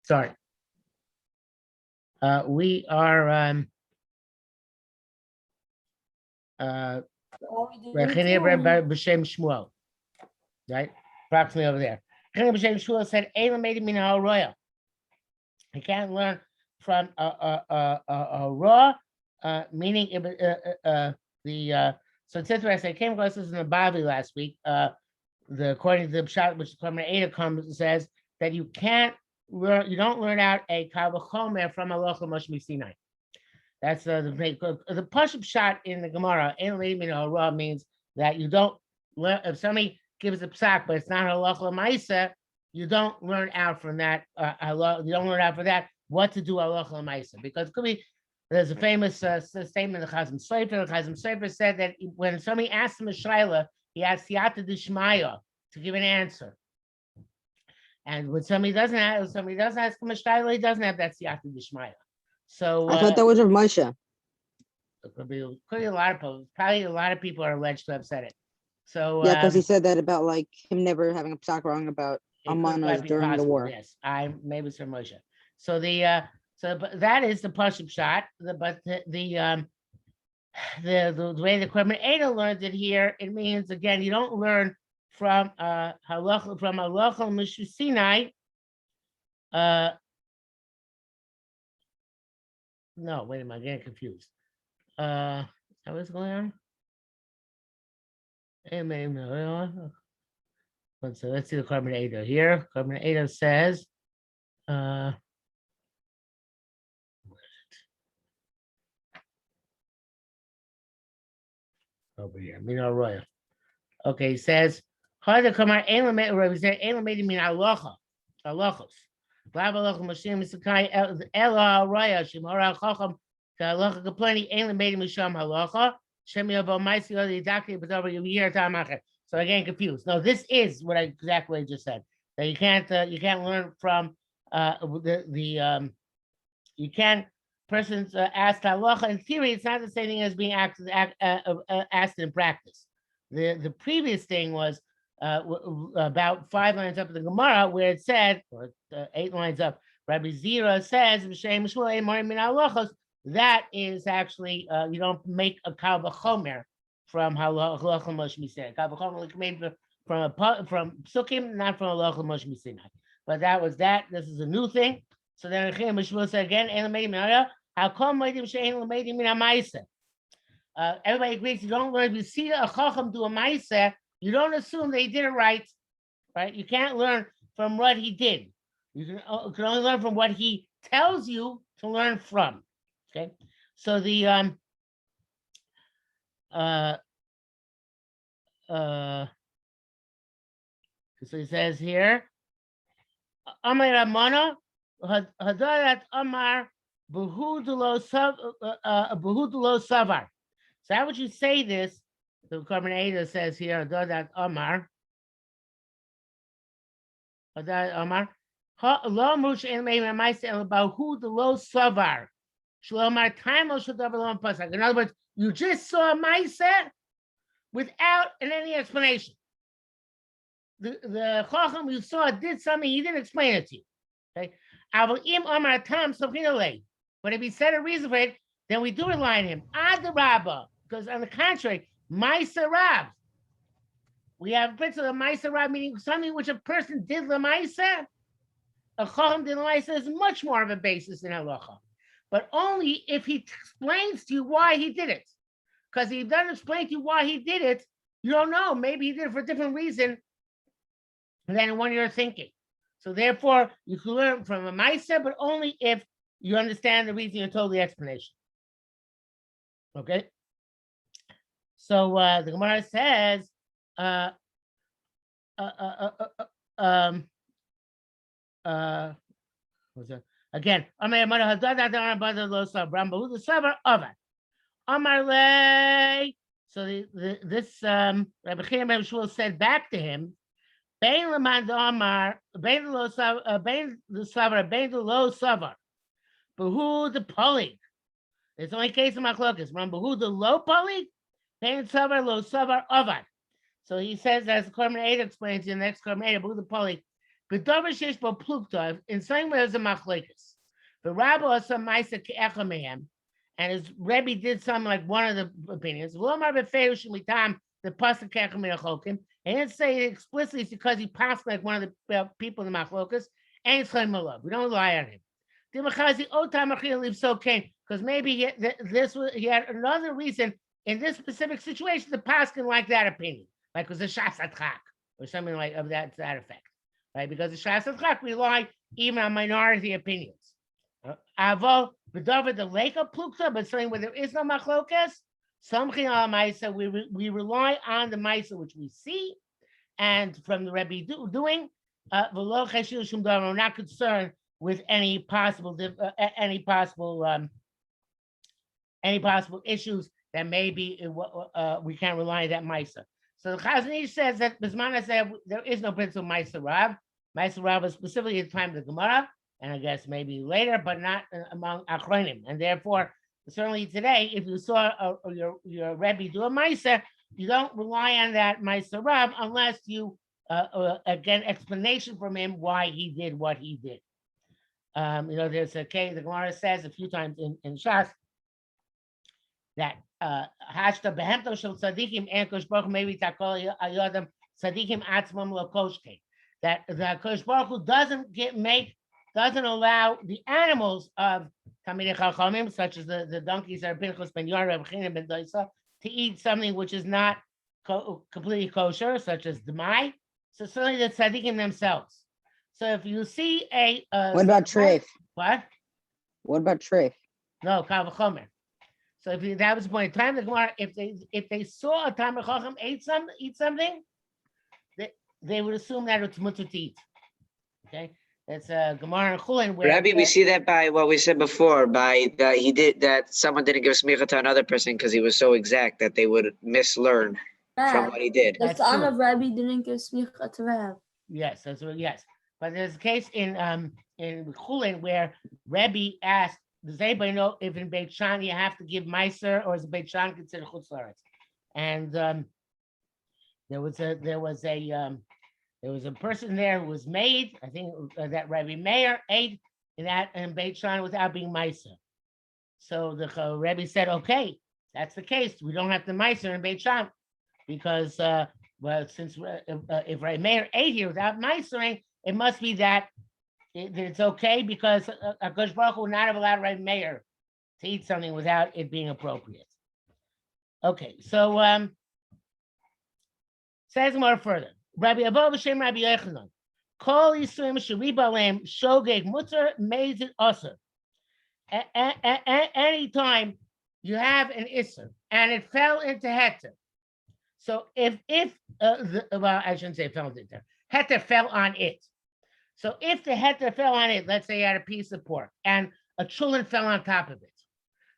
Sorry. We are B'Shem Shmuel, right? Approximately over there. B'Shem Shmuel said, you can't learn from a raw, meaning the. So it's interesting. I came across this in the Bavi last week. According to the Pshat, which the Korban Eidah comes, says that you can't learn, you don't learn out a Kal V'chomer from Halacha Moshe Sinai. That's the Pashup shot in the Gemara. Raw means that you don't learn. If somebody gives a psak, but it's not Halacha L'Maisa, you don't learn out from that. You don't learn out for that what to do Halacha L'Maisa, because it could be. There's a famous statement of Chazim Sofer. Chazim Sofer said that when somebody asks him a shayla, he has siyata d'shmaya to give an answer. And when somebody doesn't ask him a shayla, he doesn't have that siyata d'shmaya. So I thought that was Rav Moshe. It could be a lot of people. Probably a lot of people are alleged to have said it. So yeah, because he said that about like him never having a psak wrong about Amanas during possible, the war. Yes, maybe it's Rav Moshe. So but that is the Pashup shot. But the way the Korban Eidah learns it here, it means again you don't learn from halacha Moshe Sinai. No, wait a minute, I'm getting confused. What's going on? So let's see the Korban Eidah here. Korban Eidah says, over here, Mina Royal. Okay, he says, Hada Kamar Elamedi Min Alocha, Alochos. Blabaloch Mashim Sakai Ela Roya, Shimora Chacham, Kalocha Kaplani, Elamedi Misham Halacha, Shemi Abo Maisi, the Daki, but over year Tamacher. So I get confused. No, this is what exactly I just said. That you can't learn from you can't. Person's asked halacha. In theory, it's not the same thing as being asked in practice. The previous thing was about 5 lines up in the Gemara where it said, or 8 lines up, Rabbi Zira says, that is actually, you don't make a Kal V'chomer from halacha Moshe Sinai. Kal V'chomer made from Psukim, not from halacha Moshe Sinai. But that was that. This is a new thing. So then Shmuel said again, how come everybody agrees you don't learn. If you see a chacham do a ma'aseh, you don't assume they did it right. You can't learn from what he did. You can only learn from what he tells you to learn from. Okay, so the so he says here, Amar Ramana, Hadarat Amar Behudulo Savar. So how would you say this? The Korban Eidah says here, Hadarat Amar. Hadarat Amar. Lo Mush and Maisa El Behudulo Savar. Shlomar Taimo Shadabalon Pasak. In other words, you just saw Maisa without any explanation. The Chacham you saw did something, he didn't explain it to you. Okay. But if he said a reason for it, then we do rely on him. Adarabba, because on the contrary, Maisa Rab. We have a principle of Maisa Rab, meaning something which a person did the Maisa. A Chacham did the Maisa is much more of a basis in halacha, but only if he explains to you why he did it. Because if he doesn't explain to you why he did it, you don't know. Maybe he did it for a different reason than what you're thinking. So therefore, you can learn from a Maisa, but only if you understand the reason you're told the explanation. Okay. So the Gemara says, again, so this Rabbi Shmuel said back to him, Bein Lamad Amar, Bein Lo Savar, Bein Lo Savar, Behu the Polig. It's only case of Machlokas. Remember, Behu the Lo Polig, Bein Savar Lo Savar Avad. So he says, as the Korban Eidah explains in the next Korban Eidah, Behu the Polig, B'dover sheish bo pluktov, in saying there's a machlekes. The rabbi or some ma'aser ke'echa mehem, and his Rebbe did something like one of the opinions. V'lomar b'feirush mitam the pasuk ke'echa me'achokim. And didn't say it explicitly it's because he passed like one of the people in the machlokes, and it's love. We don't rely on him. Because maybe he had another reason in this specific situation to paskin like that opinion, like it was a shas atchak or something like of that effect, right? Because the shas atchak rely even on minority opinions. Avo b'davar the lake of plukta, but saying where there is no machlokes, something on ma'isa we rely on the ma'isa which we see, and from the Rebbe doing. We're not concerned with any possible issues that maybe we can't rely on that Maisa. So the Chazon Ish says that Bismana said there is no principle Maisa Rav. Maisa Rav was specifically at the time of the Gemara, and I guess maybe later, but not among Achronim. And therefore, certainly today, if you saw your Rebbe do a Maisa, you don't rely on that Maisa Rav unless you again explanation from him why he did what he did. There's a case the Gemara says a few times in Shas that hashta behemto shel tzadikim and Kosh Baruch maybe takol ayodam tzadikim atzmam lakoshke, that the Kosh Baruch Hu doesn't allow the animals of Talmidei Chachamim, such as the donkeys that are Pinchas ben Yair, Reb China ben Doisa, to eat something which is not completely kosher, such as demai. So certainly the tzaddikim themselves. So if you see what about treif? What? What about treif? No, kal v'chomer. So that was the point. Time the Gemara, if they saw a Talmid Chacham eat something, they would assume that it's mutter to eat. Okay, that's a Gemara and Chulin. Rabbi, we see that by what we said before, by that someone didn't give smicha to another person because he was so exact that they would mislearn from what he did. The son of Rabbi didn't give smicha to Rab. Yes, that's what. Yes, but there's a case in Chulin where Rabbi asked, "Does anybody know if in Beit Shan you have to give meiser, or is Beit Shan considered chutz la'aretz?" And there was a person there who was made. I think that Rabbi Meir ate in Beit Shan without being meiser. So the Rabbi said, "Okay, that's the case. We don't have to meiser in Beit Shan." Because since if Rabbi Meir ate here without meisering, it must be that it's okay because Hakadosh Baruch Hu would not have allowed Rabbi Meir to eat something without it being appropriate. Okay, so says more further. Rabbi Avo b'shem Rabbi Yochanan, Kol Yisurim sheriba leim shogeg mutter mezid aser. Anytime you have an isser and it fell into heter. So if I shouldn't say fell into heter fell on it. So if the heter fell on it, let's say you had a piece of pork and a chulin fell on top of it.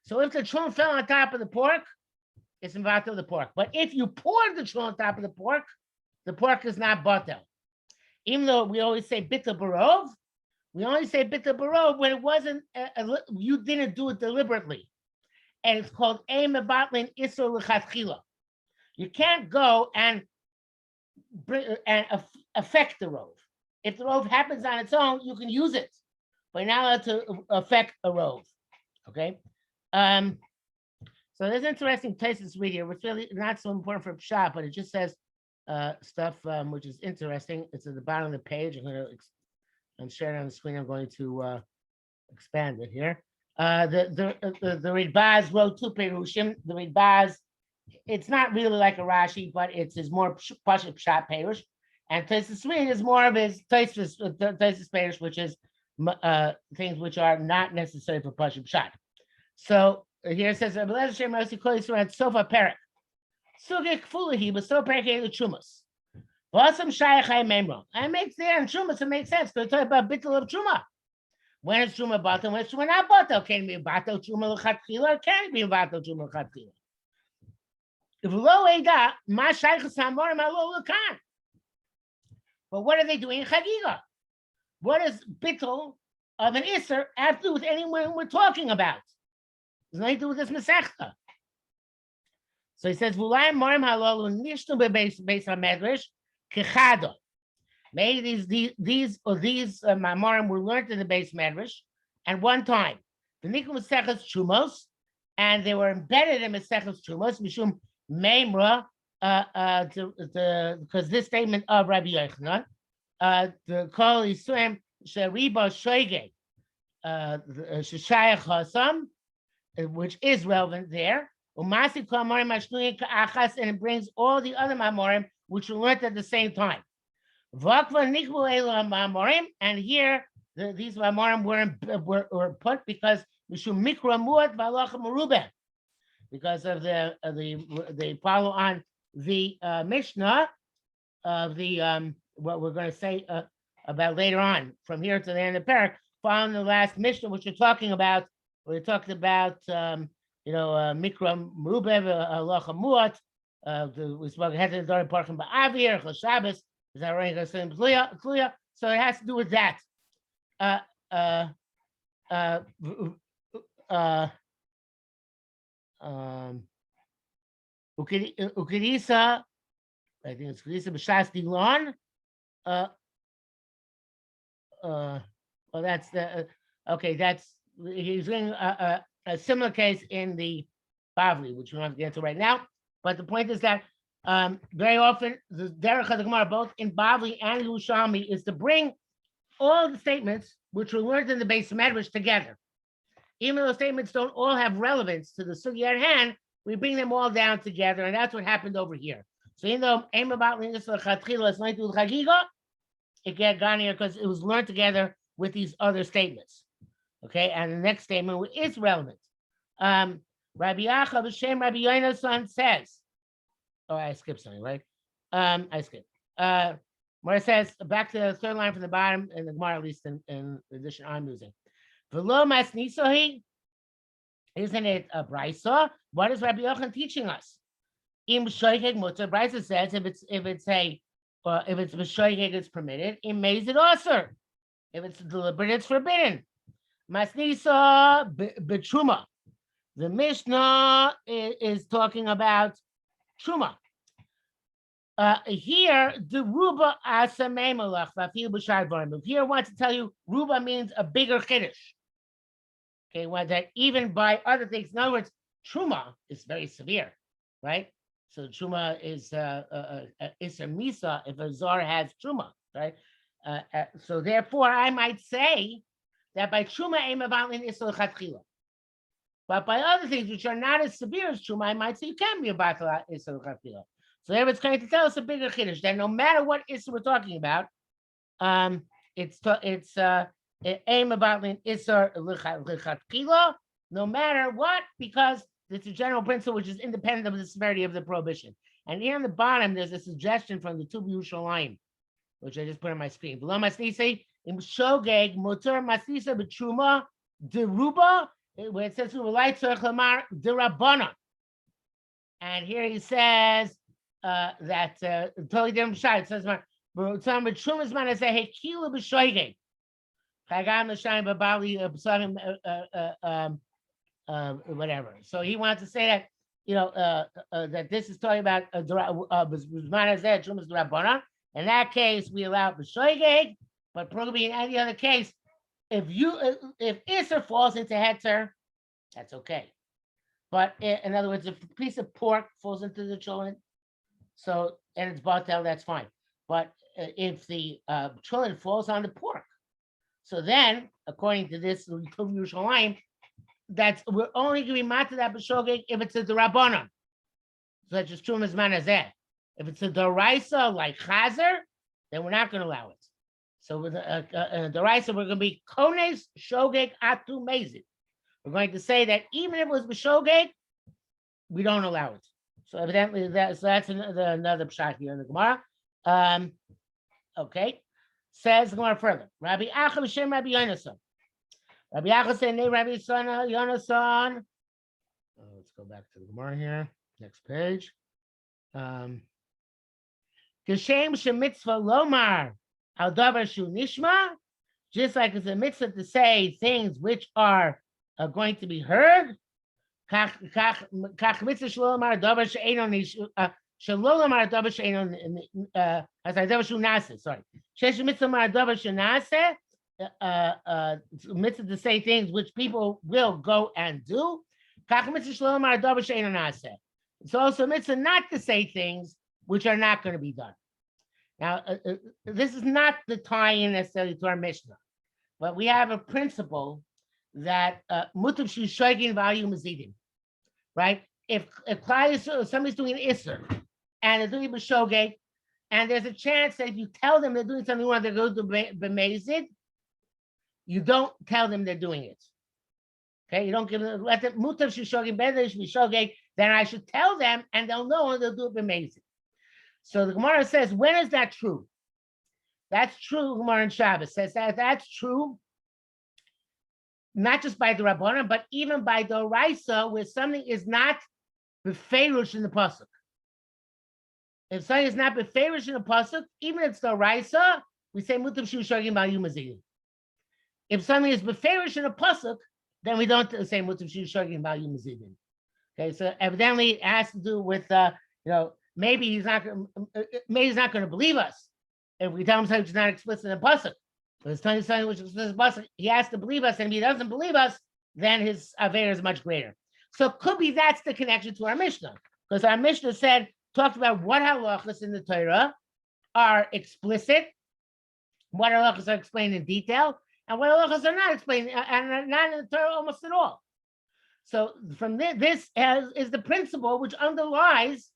So if the chulin fell on top of the pork, it's invato the pork. But if you poured the chulin on top of the pork is not batel. Even though we always say bitter barov, we only say bitter barov when it wasn't, you didn't do it deliberately. And it's called ein mebatlin isur l'chatchila. You can't go and affect the rove. If the rove happens on its own, you can use it, but you're not allowed to affect a rove. Okay. So there's interesting places read here. It's really not so important for Pshat, but it just says stuff which is interesting. It's at the bottom of the page. I'm sharing on the screen. I'm going to expand it here. The Ridbaz wrote two perushim. The Ridbaz, it's not really like a Rashi, but it's his more Pashut Pshat perush. And Tosfos Rid is more of his Tosfos perush, which is things which are not necessary for Pashut Pshat. So here it says, Sofa Perek. Sugik Fulahi, but so Perek the Chumas. Wasam Shayachai Memro. I make there in Chumas, it makes sense. Because talk about Bittul of Chuma. When is Chuma Batel? When is Chuma not Batel? Can it be Batel Chuma L'Chatchila? Or can it be Batel Chuma L'Chatchila? If Lo Eda, Ma Shaychas Hamorim Alo L'Kan. But what are they doing in Chagigah? What does Bittul of an Isser have to do with anyone we're talking about? There's nothing to do with this Masechta. So he says, "V'ulayim marim halalu nishnu bebeis hamedrash kechado." Maybe these Mamorim were learned in the base Medrash, and one time the Nikum Maseches Chumos, and they were embedded in Maseches Chumos, Mishum Memra, because this statement of Rabbi Yochanan, the Kol Yisrael Sheriba Shoige, Sheshayach Hasam, which is relevant there. Umasi Mamorim Ashnuyin Ka'achas, and it brings all the other Mamorim which were learned at the same time. And here these Mamorim were put because because of they follow on the Mishnah of the what we're going to say about later on from here to the end of the Perek, following the last Mishnah, which we're talking about. We're talking about Mikra Merubev Halacha Muat. We spoke ahead of the Dorim Parchim Ba'avir Shabbos. Is that right? So it has to do with that. Ukirisa, I think it's Ukirisa B'Shas Dilon. Well, that's the okay. That's he's doing a similar case in the Bavli, which we don't have to get into right now. But the point is that very often the derech of the Gemara, both in Bavli and Yerushalmi, is to bring all the statements which were learned in the base Medrash together. Even though statements don't all have relevance to the sugya at hand, we bring them all down together, and that's what happened over here. So even though aim about lingus lechatchila is learned through Chagigah, it got gone here because it was learned together with these other statements. Okay, and the next statement is relevant. Rabbi Yacha b'shem Rabbi Yonasan says. Oh, I skipped something, right? I skipped. Where it says back to the third line from the bottom in the Gemara, at least in the edition I'm using. V'lo masnisohi, isn't it a brisa? What is Rabbi Yochanan teaching us? Im shoykeg mutzah. Brisa says if it's b'shoykeg, it's permitted. Im meiz it also. If it's deliberate, it's forbidden. Masnisa b'truma. The Mishnah is talking about truma. Here, the ruba asamei malach v'afil b'shar dvarim. Here, I want to tell you, ruba means a bigger kiddush. Okay, well, that even by other things. In other words, truma is very severe, right? So truma is a misa if a zar has truma, right? So therefore, I might say that by truma aim about in isol chatchila. But by other things which are not as severe as truma, I might say you can be about isol chatchila. So there it's going to tell us a bigger kiddush that no matter what issue we're talking about, it's aim about isur lechatchila, no matter what, because it's a general principle which is independent of the severity of the prohibition. And here on the bottom, there's a suggestion from the two Yerushalmi, which I just put on my screen. Below masnisa im shogeg mutar masnisa b'truma deruba, where it says light lamar derabana. And here he says that totally different shot. It says b'truma is man say hekila b'shogeg. Whatever. So he wants to say that that this is talking about in that case we allow b'shoigeg, but probably in any other case, if Isser falls into Hetzer, that's okay. But in other words, if a piece of pork falls into the children, so and it's batel, that's fine. But if the children falls on the pork, so then according to this Yerushalmi, that's we're only going to be matter that b'shogeg if it's a derabbanan, such as trumas manazeh. If it's a deraisa like chazer, then we're not going to allow it. So with a deraisa, we're going to be kones shogeg atu mezid. We're going to say that even if it was b'shogeg, we don't allow it. So evidently that's another pshat here in the Gemara. Okay, says the Gemara further. Rabbi Acha b'shem Rabbi Yonasan. Rabbi Yacha said, "Nei Rabbi Yonasan." Let's go back to the Gemara here. Next page. Geshem shemitzvah lomar al davar shu nishma. Just like it's a mitzvah to say things which are going to be heard. Kach mitzvah shlomar davar she'eino nishma. שלא לומר דבר שאינו, אז הדבר שהוא נעשה, sorry. שיש מצווה לומר דבר שנעשה, mitzvah to say things which people will go and do. כך mitzvah שלא לומר דבר שאינו נעשה. It's also mitzvah not to say things which are not going to be done. Now, this is not the tie-in necessarily to our Mishnah, but we have a principle that mutav shishogin value mazidim, right? If somebody's doing an isser and they're doing b'shogeg, and there's a chance that if you tell them they're doing something wrong, they're going to b'mezid, you don't tell them they're doing it. Okay, you don't give them, let them mutav shishogin better b'shogeg, then I should tell them and they'll know and they'll do it b'mezid. So the Gemara says, when is that true? That's true. Gemara in Shabbos says that that's true, not just by the Rabbanan, but even by the Oraisa, where something is not befeirush in the pasuk. If something is not befeirush in the pasuk, even if it's the Oraisa, we say mutav shishogin bal yumazid. If something is befeirush in the pasuk, then we don't say mutav shishogin bal yumazid. Okay, so evidently it has to do with maybe he's not going to believe us if we tell him something which is not explicit in the pasuk. But it's telling something which is explicit in the pasuk. He has to believe us, and if he doesn't believe us, then his aver is much greater. So could be that's the connection to our Mishnah, because our Mishnah talked about what halachas in the Torah are explicit, what halachas are explained in detail, and what halachas are not explained and are not in the Torah almost at all. So from this is the principle which underlies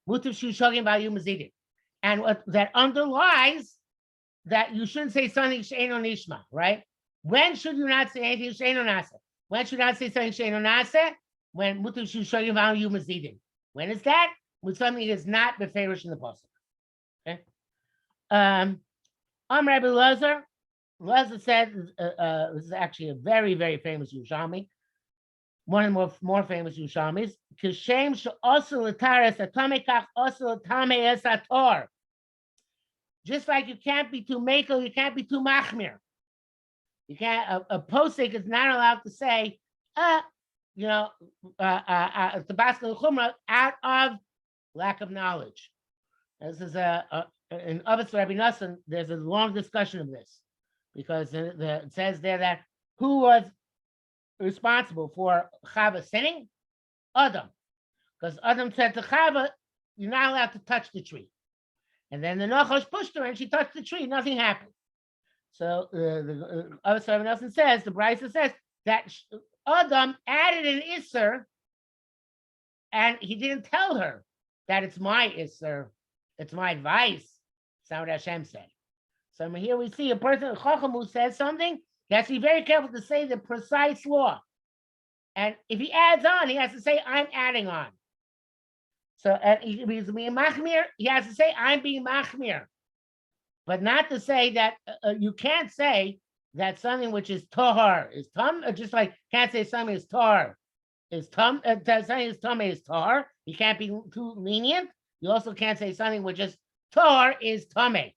mutav shishogin bal yumazid, and what that underlies that you shouldn't say something she'eino nishma, right? When should you not say anything she'eino nase? When should you not say something she'eino nase? When mutav shishogin bal yumazid. When is that? When something is not beferish in the pasuk. Okay. Rabbi Lazar said, this is actually a very, very famous Yerushalmi, one of the more famous Yerushalmis. Kishem she'osel l'tares atame kach osel l'tame es ator. Just like you can't be too makel, you can't be too machmir. You can't. A posek is not allowed to say, tabaskel chumra out of lack of knowledge. This is in Avos Rabbi Nassan. There's a long discussion of this because it says there that who was responsible for Chava sinning? Adam. Because Adam said to Chava, you're not allowed to touch the tree. And then the Nachash pushed her and she touched the tree. Nothing happened. So the other Rabbi Nelson says, the Brisa says that Adam added an Isser and he didn't tell her that it's my Isser, it's my advice. It's not what Hashem said. So here we see a person, a Chacham, who says something. He has to be very careful to say the precise law. And if he adds on, he has to say, I'm adding on. So if he's being machmir, he has to say, I'm being machmir. But not to say that you can't say that something which is tahar is tam, just like can't say something is tar is tam, something is tam is tar. You can't be too lenient. You also can't say something which is tar is tame.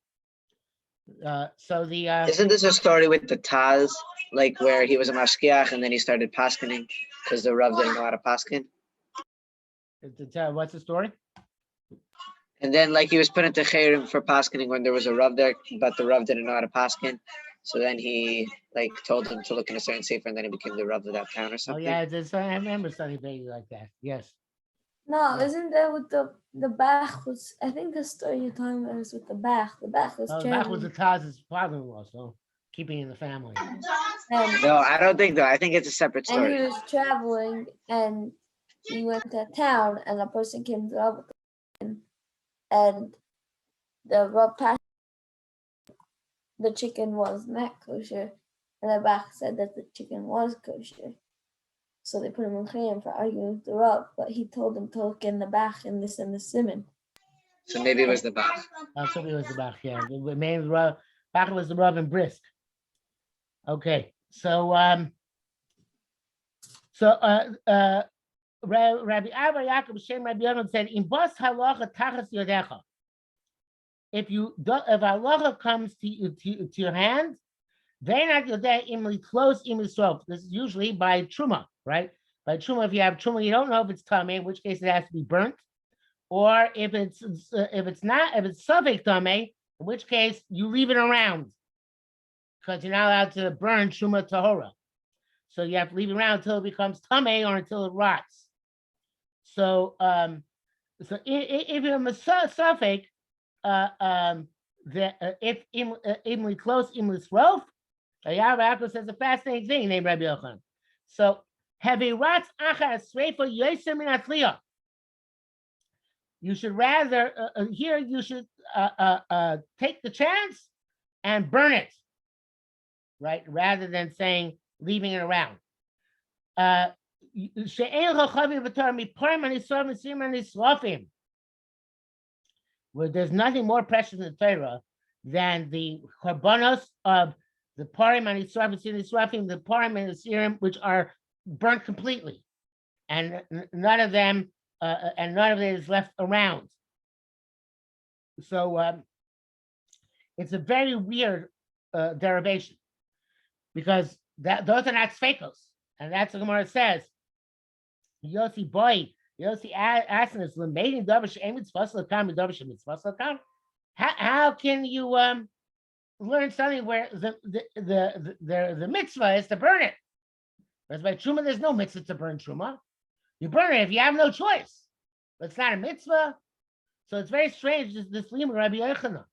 So the isn't this a story with the Taz, like where he was a mashkiach and then he started paskening because the Rav didn't know how to pasken? What's the story? And then like he was put into chayrim for paskening when there was a Rav there, but the Rav didn't know how to pasken. So then he like told him to look in a certain sefer, and then he became the Rav of that town or something. Oh yeah, I remember something vaguely like that. Yes. No, Yeah. isn't that with the Bach was? I think the story you're talking about is with the Bach. The Bach was. Oh, that was the Taz's father-in-law, so keeping in the family. No, I don't think so. I think it's a separate And story. he was traveling, and he went to town, and a person came to Rav, and the Rav passed. The chicken was not kosher, and the Bach said that the chicken was kosher. So they put him in chayim for arguing with the Rav, but he told them to look in the Bach and this and the simon. So maybe it was the Bach. Could be it was the Bach, yeah. The main Rav, Bach was the Rav in Brisk. Okay, so Rabbi Abba Yaakov Shem Rabbi Yonah said, "In bas halacha tachas yodecha." If halacha comes to your hand, they not yodeh imli close imli sof. This is usually by truma, right? By truma, if you have truma, you don't know if it's tamei, in which case it has to be burnt, or if it's suffix tamei, in which case you leave it around because you're not allowed to burn truma tahora. So you have to leave it around until it becomes tamei or until it rots. So if you're a suffix, if imli close imli srof, Yaakov says a fascinating thing named Rabbi Yochanan. So heavy rats achar sreifa yoser min atzliya. You should rather here you should take the chance and burn it, right? Rather than saying leaving it around. Where there's nothing more precious in the Torah than the korbanos of the parim and israfim, the parim and the serum, which are burnt completely, and none of them is left around. So it's a very weird derivation, because those are not sfekos, and that's what the Gemara says. Yossi asking us, how can you learn something where the mitzvah is to burn it? Whereas by truma, there's no mitzvah to burn truma. You burn it if you have no choice. But it's not a mitzvah. So it's very strange, this limud Rabbi Yochanan.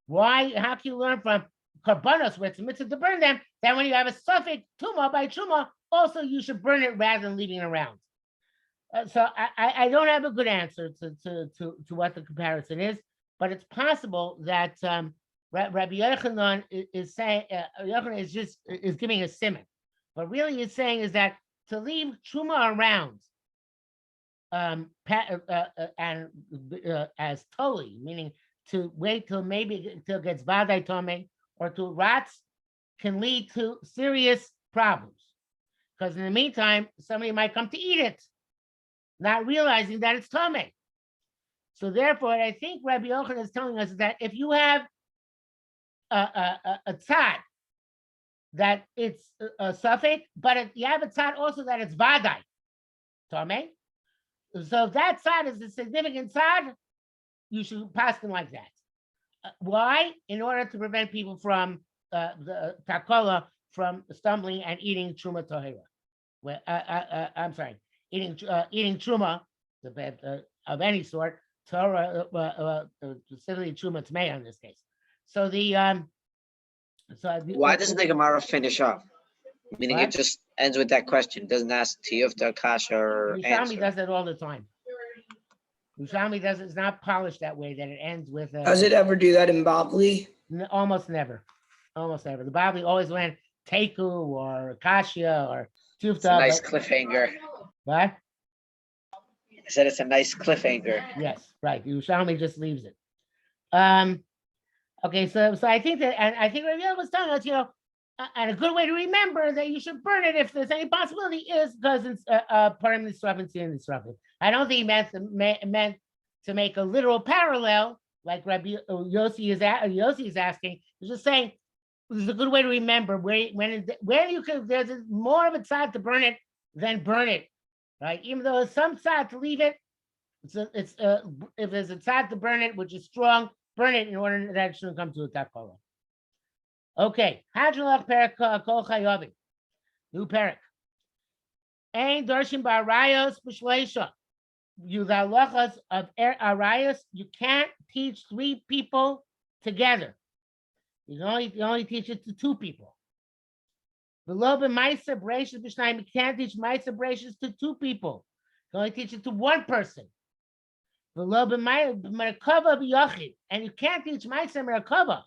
Why? How can you learn from karbanos, where it's a mitzvah to burn them, that when you have a suffix tuma by truma, also you should burn it rather than leaving it around? So I don't have a good answer to what the comparison is, but it's possible that Rabbi Yochanan is saying Yochanan is giving a simon, but really he's saying is that to leave truma around and as toli, meaning to wait till it gets vadai tome or to rots, can lead to serious problems, because in the meantime somebody might come to eat it, not realizing that it's tamei. So therefore, I think Rabbi Yochanan is telling us that if you have a tzad that it's a suffix, but you have a tzad also that it's vadai tamei. So if that tzad is a significant tzad, you should pass them like that. Why? In order to prevent people from the takola from stumbling and eating truma tahira. Well, I'm sorry, eating truma of any sort, Torah, specifically truma tmei in this case. So Why doesn't the Gemara finish off? Meaning What? it just ends with that question. It doesn't ask tiyufta, kasha, or Yerushalmi answer. does it all the time. Yerushalmi does it's not polished that way that it ends with. Does it ever do that in Bavli? Almost never. The Bible always went teku or kasha or tufta. It's a nice cliffhanger. What? I said it's a nice cliffhanger. Yes, right. Yerushalmi just leaves it. Okay, so I think that, and I think Rabbi was telling us, and a good way to remember that you should burn it if there's any possibility is because it's part of the disruption. I don't think he meant to make a literal parallel like Rabbi Yossi is asking. He's just saying this is a good way to remember where you can. There's more of a tzad to burn it than burn it, right? Even though there's some tzad to leave it, it's if there's a tzad to burn it, which is strong, burn it in order that it shouldn't come to a takola. Okay, Hadrolach Perek Kol Chayavi. New Perek. Ein Darshim Ba'arayos B'Shleisha. You the halachas of arayos, you can't teach 3 people together. You can only teach it to 2 people. The love of Ma'aser Bereishis B'Shnayim, you can't teach Ma'aser Bereishis to 2 people. You can only teach it to 1 person. The love of Merakava B'Yachid, and you can't teach Ma'aser Merakava,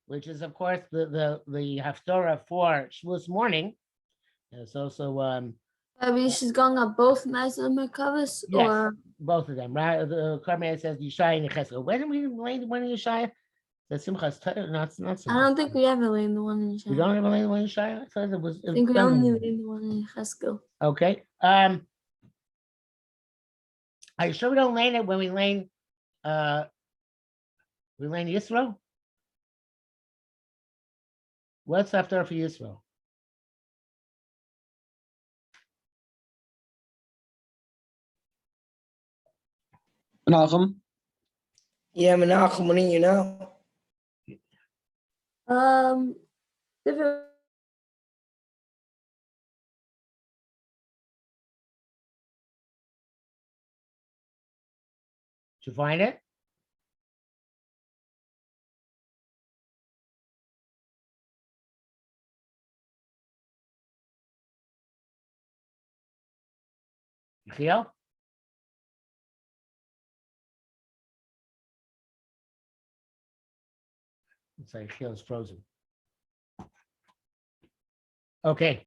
which is of course the haftorah for Shavuos morning. It's also She's going on both Ma'aser Merkavas, yes, or both of them, right? The Karmei says Yishai and Yecheskel. When did we lay one in Yishai? The Simchas Torah, not Simchas. I don't think we ever laid the one in Yeshaya. We don't ever lay the one in Yishai. I thought it was. I think we only laid the one in Cheskel. Okay. Are you sure we don't lay it when we lay Yisro? What's after for Yisro? Menachem. Yeah, Menachem, what do you know? Different. Did you find it? Yechiel? It's like Yechiel is frozen. Okay.